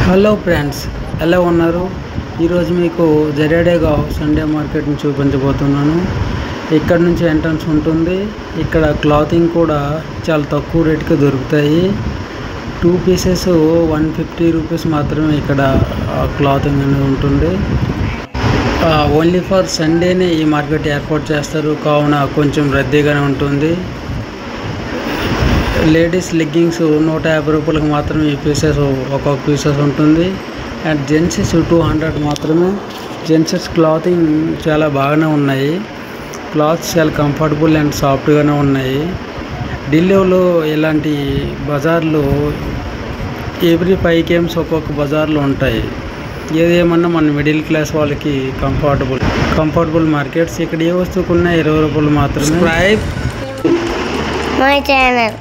Hello friends, ఎలా ఉన్నారు? ఈరోజు మీకు జరేడేగా సండే మార్కెట్ని చూపించబోతున్నాను. ఇక్కడ నుంచి ఎంట్రన్స్ ఉంటుంది. ఇక్కడ క్లాతింగ్ కూడా చాలా తక్కువ రేటుకి దొరుకుతాయి. 2 పీసెస్ 150 రూపీస్ మాత్రమే ఇక్కడ క్లాతింగ్ అనేది ఉంటుంది. ఓన్లీ ఫర్ సండేనే ఈ మార్కెట్ ఏర్పాటు చేస్తారు, కావున కొంచెం రద్దీగానే ఉంటుంది. లేడీస్ లెగ్గింగ్స్ 150 రూపాయలకు మాత్రమే ఈ పీసెస్ ఒక్కొక్క పీసెస్ ఉంటుంది. అండ్ జెంట్స్ 200 మాత్రమే. జెంట్స్ క్లాతింగ్ చాలా బాగానే ఉన్నాయి. క్లాత్స్ చాలా కంఫర్టబుల్ అండ్ సాఫ్ట్గానే ఉన్నాయి. ఢిల్లీలో ఇలాంటి బజార్లు ఎవ్రీ 5 km ఒక్కొక్క బజార్లు ఉంటాయి. ఏదేమన్నా మన మిడిల్ క్లాస్ వాళ్ళకి కంఫర్టబుల్ మార్కెట్స్. ఇక్కడ ఏ వస్తువుకున్నా 20 రూపాయలు మాత్రమే. My channel